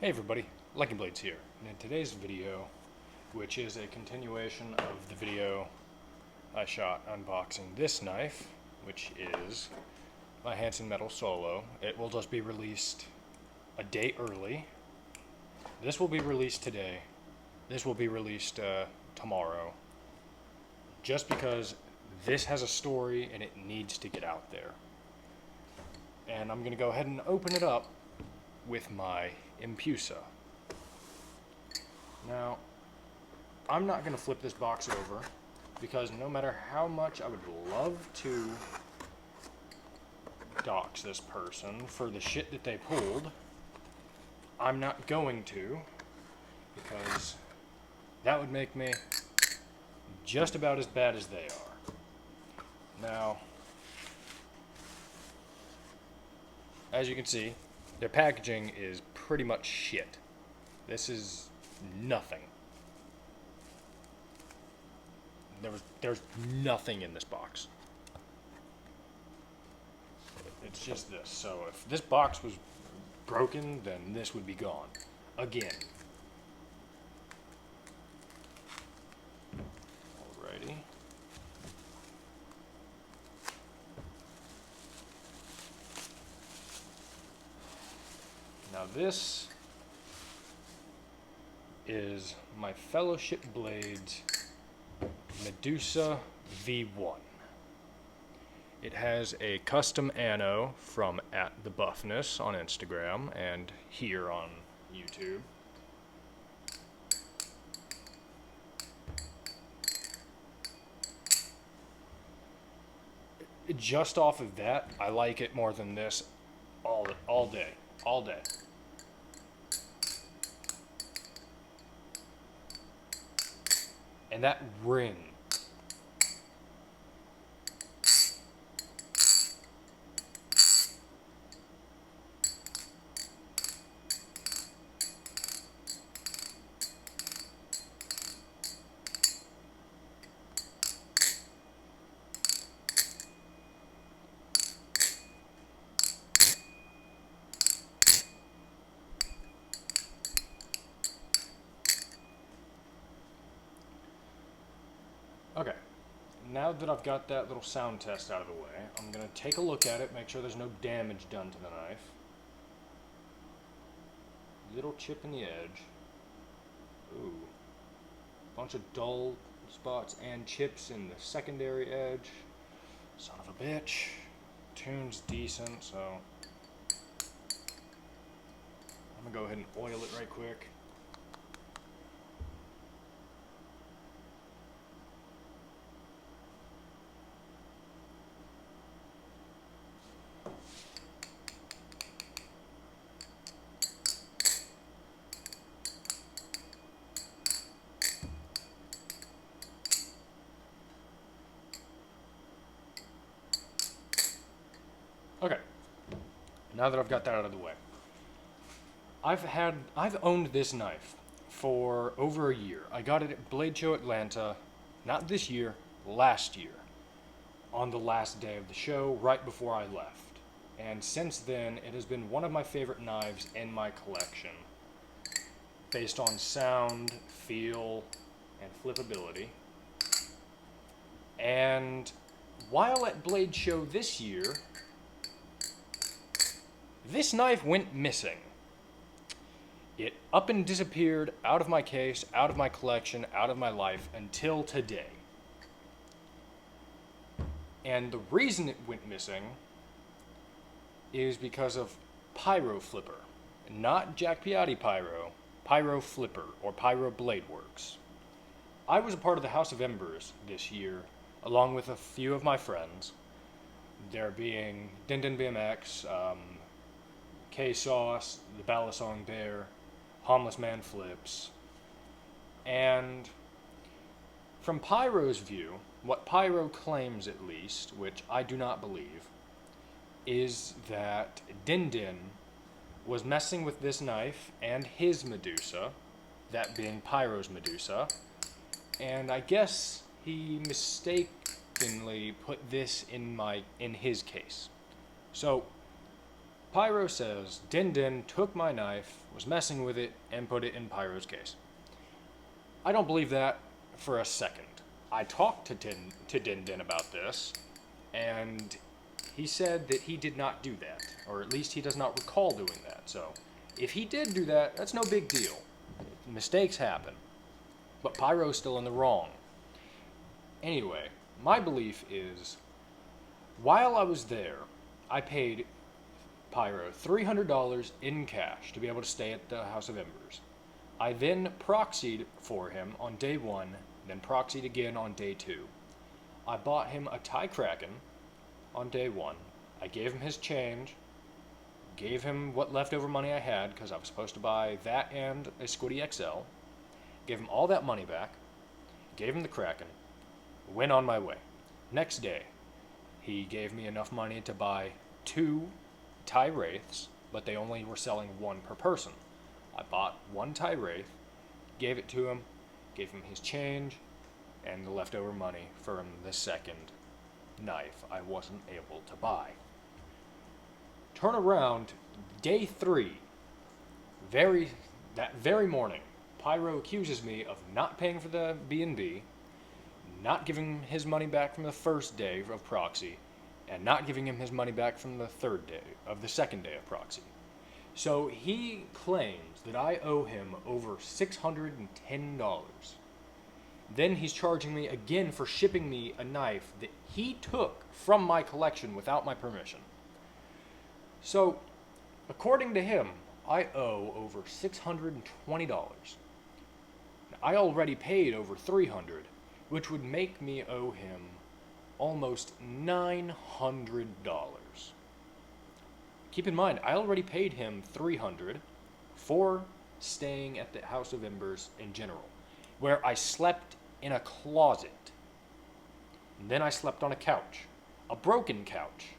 Hey everybody, Lucky Blades here, and in today's video, which is a continuation of the video I shot unboxing this knife, which is my Hansen Metal Solo. It will just be released a day early. This will be released today. This will be released tomorrow, just because this has a story and it needs to get out there. And I'm going to go ahead and open it up with my Medusa. Now, I'm not going to flip this box over because no matter how much I would love to dox this person for the shit that they pulled, I'm not going to, because that would make me just about as bad as they are. Now, as you can see, their packaging is pretty much shit. This is nothing. There's nothing in this box. It's just this. So if this box was broken, then this would be gone. Again. Alrighty. Now this is my Fellowship Blades Medusa V1. It has a custom anno from @thebuffness on Instagram and here on YouTube. Just off of that, I like it more than this all day. All day. And that ring. Okay, now that I've got that little sound test out of the way, I'm going to take a look at it, make sure there's no damage done to the knife. Little chip in the edge. Ooh. Bunch of dull spots and chips in the secondary edge. Son of a bitch. Tune's decent, so I'm going to go ahead and oil it right quick. Okay, now that I've got that out of the way, I've owned this knife for over a year. I got it at Blade Show Atlanta, not this year, last year, on the last day of the show, right before I left. And since then, it has been one of my favorite knives in my collection, based on sound, feel, and flippability. And while at Blade Show this year, this knife went missing. It up and disappeared out of my case, out of my collection, out of my life until today. And the reason it went missing is because of Pyro Flipper. Not Jack Piatti Pyro, Pyro Flipper, or Pyro Blade Works. I was a part of the House of Embers this year, along with a few of my friends. There being Din BMX, K-Sauce, the Balisong Bear, Homeless Man Flips. And from Pyro's view, what Pyro claims at least, which I do not believe, is that Din was messing with this knife and his Medusa, that being Pyro's Medusa, and I guess he mistakenly put this in his case. So Pyro says Din Din took my knife, was messing with it, and put it in Pyro's case. I don't believe that for a second. I talked to Din Din about this, and he said that he did not do that, or at least he does not recall doing that. So, if he did do that, that's no big deal. Mistakes happen. But Pyro's still in the wrong. Anyway, my belief is, while I was there, I paid Pyro $300 in cash to be able to stay at the House of Embers. I then proxied for him on day 1, then proxied again on day 2. I bought him a Thai Kraken on day 1. I gave him his change, gave him what leftover money I had, because I was supposed to buy that and a Squiddy XL, gave him all that money back, gave him the Kraken, went on my way. Next day, he gave me enough money to buy 2 Thai Wraiths, but they only were selling 1 per person. I bought 1 Thai Wraith, gave it to him, gave him his change, and the leftover money from the second knife I wasn't able to buy. Turn around, day 3, that very morning, Pyro accuses me of not paying for the B&B, not giving him his money back from the first day of proxy, and not giving him his money back from the second day of proxy. So he claims that I owe him over $610. Then he's charging me again for shipping me a knife that he took from my collection without my permission. So, according to him, I owe over $620. I already paid over $300, which would make me owe him almost $900. Keep in mind, I already paid him $300 for staying at the House of Embers in general, where I slept in a closet. And then I slept on a couch, a broken couch.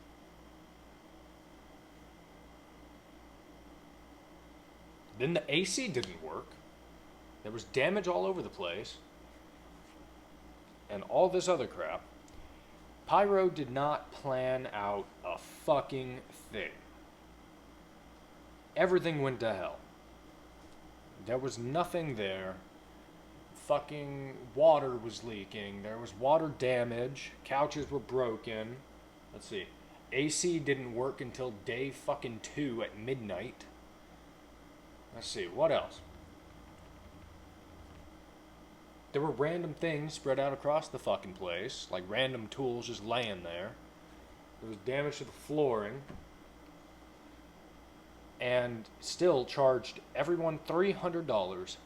Then the AC didn't work. There was damage all over the place. And all this other crap. Pyro did not plan out a fucking thing. Everything went to hell. There was nothing there. Fucking water was leaking. There was water damage. Couches were broken. Let's see. AC didn't work until day fucking 2 at midnight. Let's see, what else? There were random things spread out across the fucking place, like random tools just laying there. There was damage to the flooring. And still charged everyone $300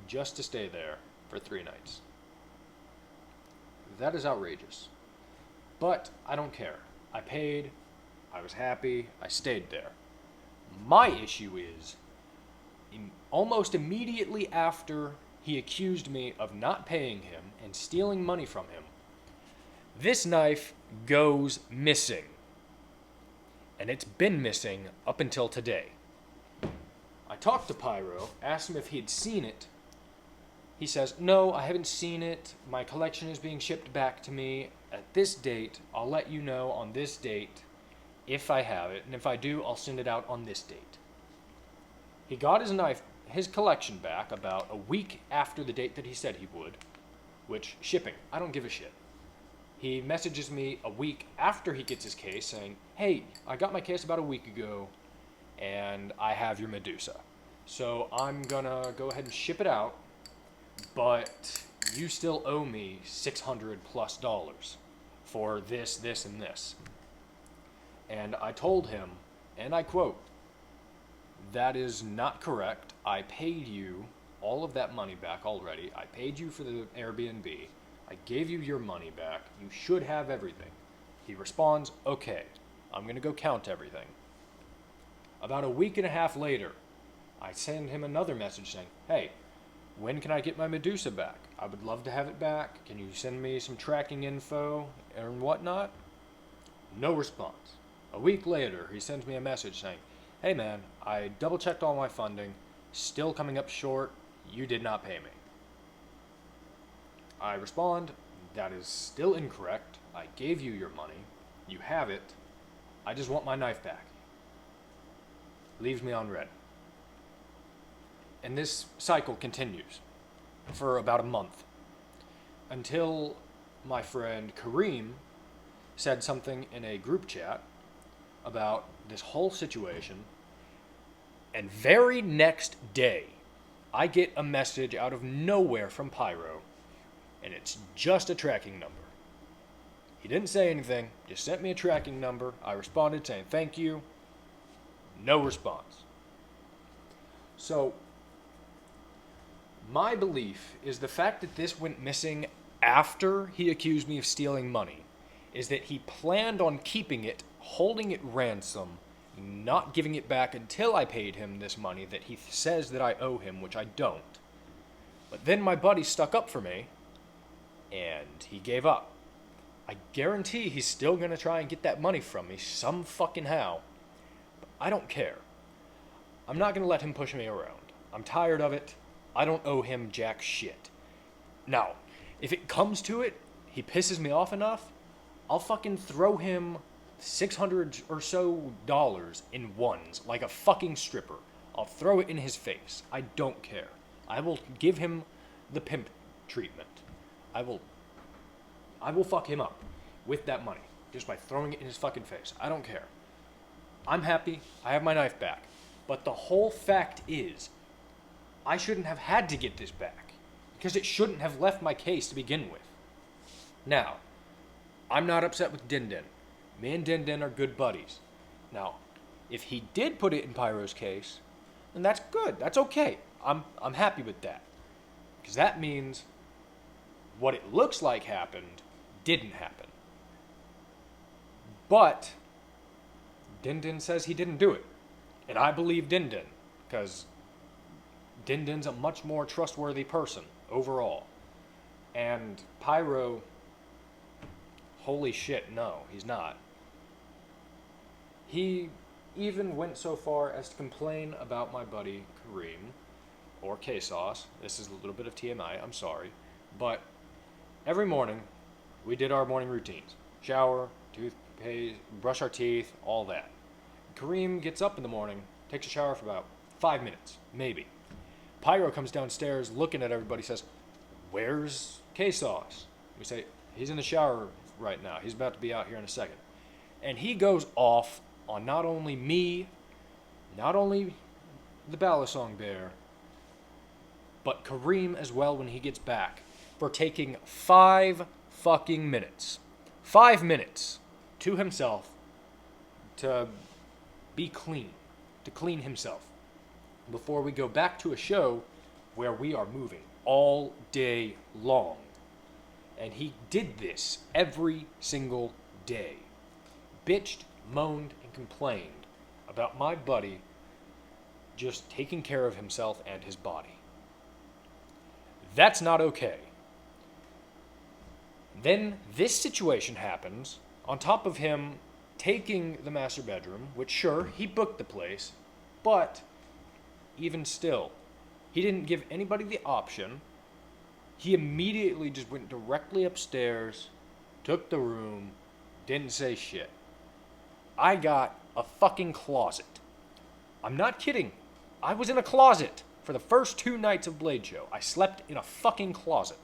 just to stay there for 3 nights. That is outrageous. But I don't care. I paid, I was happy, I stayed there. My issue is, almost immediately after he accused me of not paying him and stealing money from him, this knife goes missing. And it's been missing up until today. I talked to Pyro, asked him if he'd seen it. He says, no, I haven't seen it. My collection is being shipped back to me at this date. I'll let you know on this date if I have it, and if I do, I'll send it out on this date. He got his collection back about a week after the date that he said he would, which, shipping, I don't give a shit. He messages me a week after he gets his case saying, hey, I got my case about a week ago, and I have your Medusa. So I'm gonna go ahead and ship it out, but you still owe me $600+ for this, this, and this. And I told him, and I quote, that is not correct. I paid you all of that money back already. I paid you for the Airbnb. I gave you your money back. You should have everything. He responds, okay, I'm going to go count everything. About a week and a half later, I send him another message saying, hey, when can I get my Medusa back? I would love to have it back. Can you send me some tracking info and whatnot? No response. A week later, he sends me a message saying, hey man, I double-checked all my funding, still coming up short, you did not pay me. I respond, that is still incorrect, I gave you your money, you have it, I just want my knife back. leaves me on red. And this cycle continues for about a month until my friend Kareem said something in a group chat about this whole situation, and very next day I get a message out of nowhere from Pyro, and it's just a tracking number. He didn't say anything, just sent me a tracking number. I responded saying thank you. No response. So, my belief is the fact that this went missing after he accused me of stealing money is that he planned on keeping it, holding it ransom, not giving it back until I paid him this money that he says that I owe him, which I don't. But then my buddy stuck up for me, and he gave up. I guarantee he's still going to try and get that money from me some fucking how. But I don't care. I'm not going to let him push me around. I'm tired of it. I don't owe him jack shit. Now, if it comes to it, he pisses me off enough, I'll fucking throw him $600 or so in ones, like a fucking stripper. I'll throw it in his face. I don't care. I will give him the pimp treatment. I will fuck him up with that money, just by throwing it in his fucking face. I don't care. I'm happy. I have my knife back. But the whole fact is, I shouldn't have had to get this back, because it shouldn't have left my case to begin with. Now, I'm not upset with Din Din. Me and Din Din are good buddies. Now, if he did put it in Pyro's case, then that's good. That's okay. I'm happy with that. Because that means what it looks like happened didn't happen. But Din Din says he didn't do it. And I believe Din Din, because Din Din's a much more trustworthy person overall. And Pyro, holy shit, no, he's not. He even went so far as to complain about my buddy Kareem, or K-Sauce. This is a little bit of TMI, I'm sorry. But every morning, we did our morning routines. Shower, toothpaste, brush our teeth, all that. Kareem gets up in the morning, takes a shower for about 5 minutes, maybe. Pyro comes downstairs looking at everybody, says, "Where's K-Sauce?" We say, "He's in the shower right now. He's about to be out here in a second." And he goes off on not only me, not only the Balisong Bear, but Kareem as well when he gets back, for taking 5 fucking minutes. 5 minutes to himself to be clean, to clean himself, before we go back to a show where we are moving all day long. And he did this every single day. Bitched, moaned, and complained about my buddy just taking care of himself and his body. That's not okay. Then this situation happens, on top of him taking the master bedroom, which sure, he booked the place, but even still, he didn't give anybody the option. He immediately just went directly upstairs, took the room, didn't say shit. I got a fucking closet. I'm not kidding. I was in a closet for the first 2 nights of Blade Show. I slept in a fucking closet.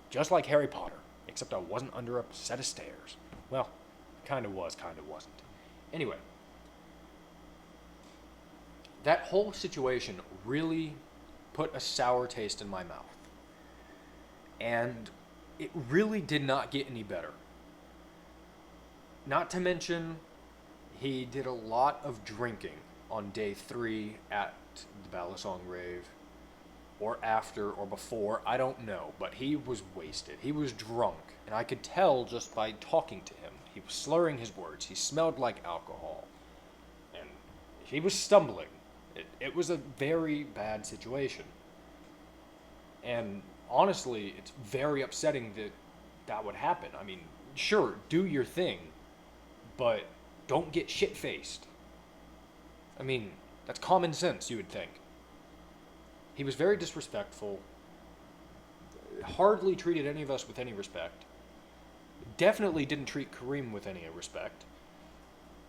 Just like Harry Potter, except I wasn't under a set of stairs. Well, kind of was, kind of wasn't. Anyway, that whole situation really put a sour taste in my mouth. And it really did not get any better. Not to mention, he did a lot of drinking on day 3 at the Balisong Rave, or after, or before, I don't know, but he was wasted. He was drunk, and I could tell just by talking to him. He was slurring his words. He smelled like alcohol, and he was stumbling. It was a very bad situation. And honestly, it's very upsetting that that would happen. I mean, sure, do your thing, but don't get shit-faced. I mean, that's common sense, you would think. He was very disrespectful, hardly treated any of us with any respect, definitely didn't treat Kareem with any respect,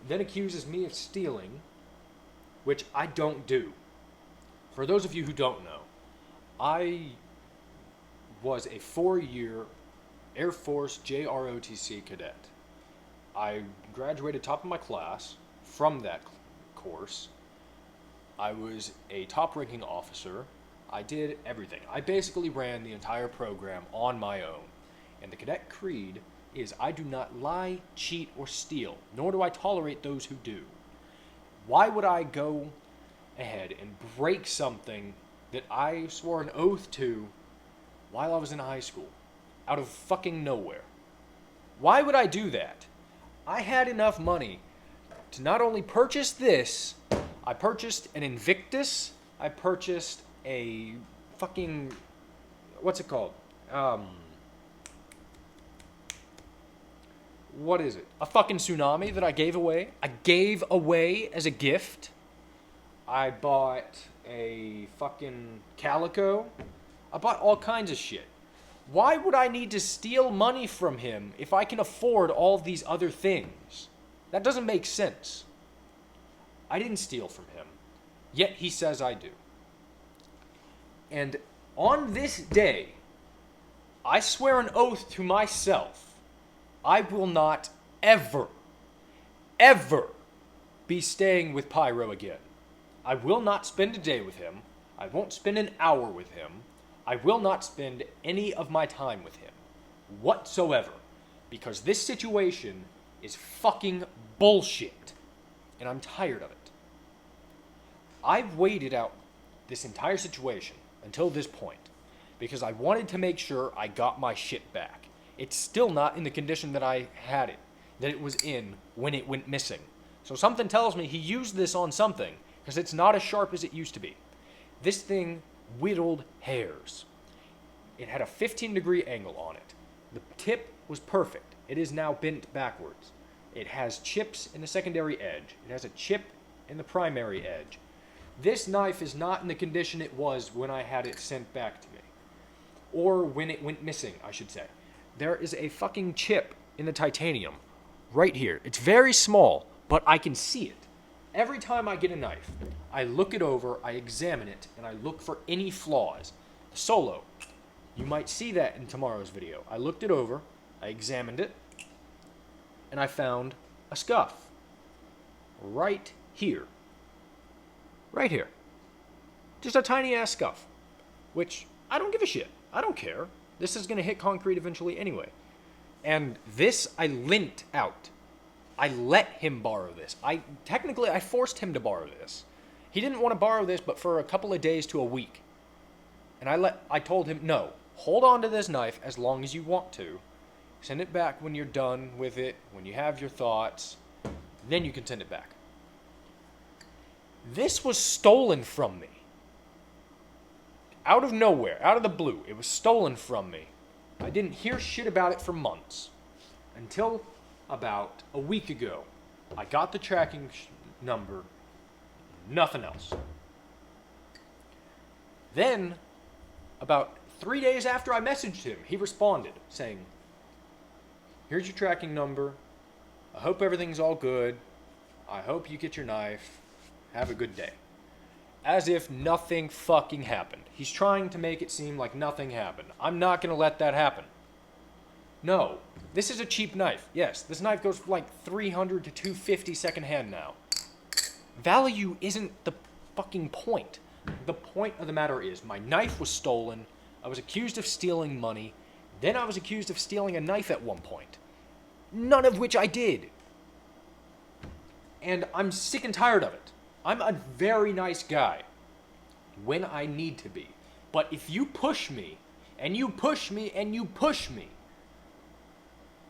then accuses me of stealing, which I don't do. For those of you who don't know, I was a 4-year Air Force JROTC cadet. I graduated top of my class from that course. I was a top-ranking officer. I did everything. I basically ran the entire program on my own. And the cadet creed is I do not lie, cheat, or steal, nor do I tolerate those who do. Why would I go ahead and break something that I swore an oath to while I was in high school, out of fucking nowhere? Why would I do that? I had enough money to not only purchase this, I purchased an Invictus, I purchased a fucking, what's it called? What is it? A fucking Tsunami that I gave away. I gave away as a gift. I bought a fucking Calico. I bought all kinds of shit. Why would I need to steal money from him if I can afford all of these other things? That doesn't make sense. I didn't steal from him, yet he says I do. And on this day, I swear an oath to myself, I will not ever, ever be staying with Pyro again. I will not spend a day with him. I won't spend an hour with him. I will not spend any of my time with him whatsoever, because this situation is fucking bullshit, and I'm tired of it. I've waited out this entire situation until this point because I wanted to make sure I got my shit back. It's still not in the condition that I had it, that it was in when it went missing. So something tells me he used this on something, because it's not as sharp as it used to be. This thing whittled hairs. It had a 15-degree angle on it. The tip was perfect. It is now bent backwards. It has chips in the secondary edge. It has a chip in the primary edge. This knife is not in the condition it was when I had it sent back to me. Or when it went missing, I should say. There is a fucking chip in the titanium right here. It's very small, but I can see it. Every time I get a knife, I look it over, I examine it, and I look for any flaws. The Solo, you might see that in tomorrow's video. I looked it over, I examined it, and I found a scuff. Right here. Right here. Just a tiny ass scuff. Which, I don't give a shit. I don't care. This is going to hit concrete eventually anyway. And this I lent out. I let him borrow this. I forced him to borrow this. He didn't want to borrow this but for a couple of days to a week. And I told him, no, hold on to this knife as long as you want to. Send it back when you're done with it, when you have your thoughts. Then you can send it back. This was stolen from me. Out of nowhere, out of the blue, it was stolen from me. I didn't hear shit about it for months. Until about a week ago. I got the tracking number, nothing else. Then, about 3 days after I messaged him, he responded saying, here's your tracking number. I hope everything's all good. I hope you get your knife. Have a good day. As if nothing fucking happened. He's trying to make it seem like nothing happened. I'm not going to let that happen. No. This is a cheap knife. Yes, this knife goes for like $300 to $250 secondhand now. Value isn't the fucking point. The point of the matter is my knife was stolen. I was accused of stealing money. Then I was accused of stealing a knife at one point. None of which I did. And I'm sick and tired of it. I'm a very nice guy when I need to be. But if you push me, and you push me, and you push me,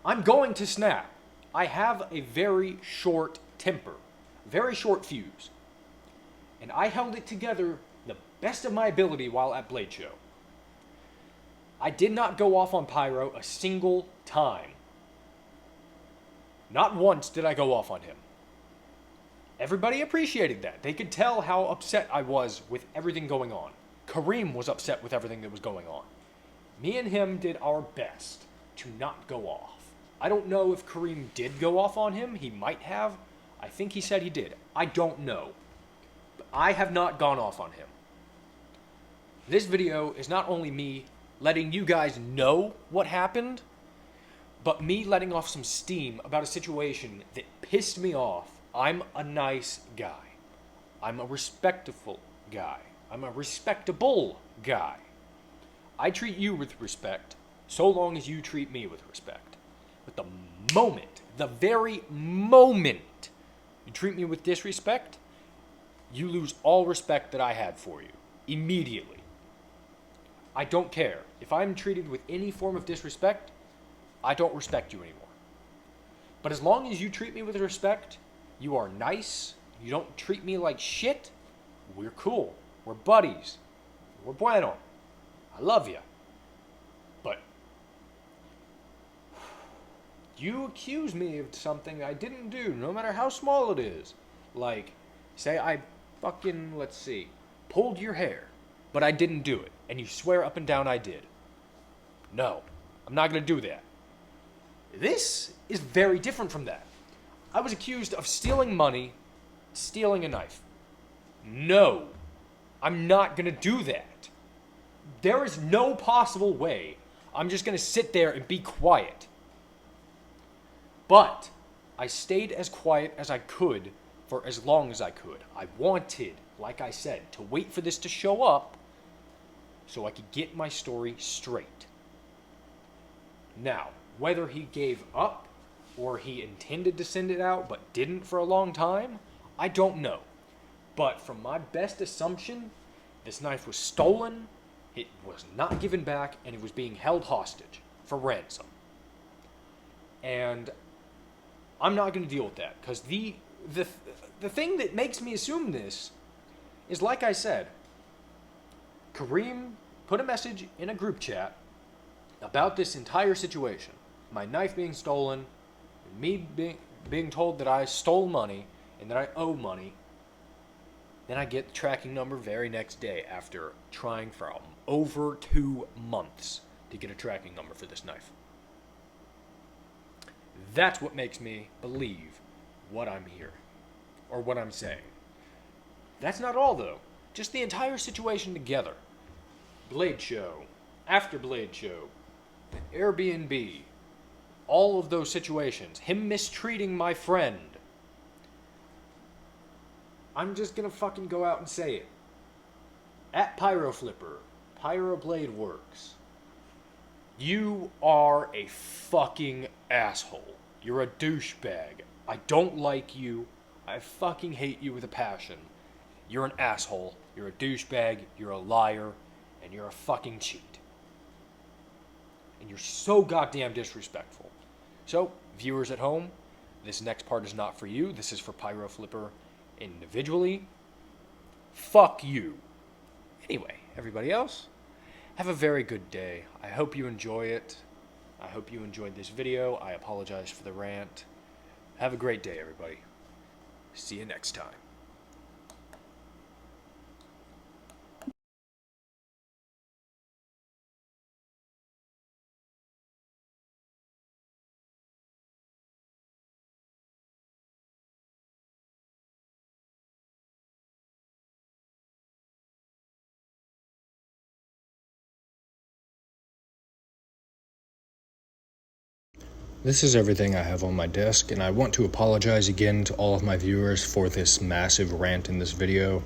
I'm going to snap. I have a very short temper, very short fuse. And I held it together the best of my ability while at Blade Show. I did not go off on Pyro a single time. Not once did I go off on him. Everybody appreciated that. They could tell how upset I was with everything going on. Kareem was upset with everything that was going on. Me and him did our best to not go off. I don't know if Kareem did go off on him. He might have. I think he said he did. I don't know. I have not gone off on him. This video is not only me letting you guys know what happened, but me letting off some steam about a situation that pissed me off. I'm a nice guy. I'm a respectful guy. I'm a respectable guy. I treat you with respect so long as you treat me with respect. But the very moment you treat me with disrespect, you lose all respect that I had for you. Immediately. I don't care. If I'm treated with any form of disrespect, I don't respect you anymore. But as long as you treat me with respect, you are nice, you don't treat me like shit, we're cool. We're buddies. We're bueno. I love you. But you accuse me of something I didn't do, no matter how small it is. Like, say I fucking, pulled your hair, but I didn't do it, and you swear up and down I did. No, I'm not going to do that. This is very different from that. I was accused of stealing money, stealing a knife. No, I'm not going to do that. There is no possible way I'm just going to sit there and be quiet. But I stayed as quiet as I could for as long as I could. I wanted, like I said, to wait for this to show up so I could get my story straight. Now, whether he gave up or he intended to send it out but didn't for a long time, I don't know. But from my best assumption, this knife was stolen, it was not given back, and it was being held hostage for ransom. And I'm not going to deal with that, because the thing that makes me assume this is, like I said, Kareem put a message in a group chat about this entire situation. My knife being stolen, me being told that I stole money and that I owe money. Then I get the tracking number very next day after trying for over 2 months to get a tracking number for this knife. That's what makes me believe what I'm hearing, or what I'm saying. That's not all, though. Just the entire situation together. Blade Show, after Blade Show, Airbnb, all of those situations, him mistreating my friend. I'm just gonna fucking go out and say it. At Pyroflipper, Pyroblade Works. You are a fucking asshole. You're a douchebag. I don't like you. I fucking hate you with a passion. You're an asshole. You're a douchebag. You're a liar. And you're a fucking cheat. And you're so goddamn disrespectful. So, viewers at home, this next part is not for you. This is for Pyroflipper individually. Fuck you. Anyway, everybody else, have a very good day. I hope you enjoy it. I hope you enjoyed this video. I apologize for the rant. Have a great day, everybody. See you next time. This is everything I have on my desk, and I want to apologize again to all of my viewers for this massive rant in this video.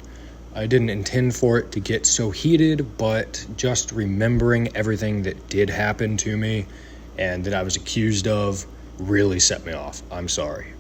I didn't intend for it to get so heated, but just remembering everything that did happen to me and that I was accused of really set me off. I'm sorry.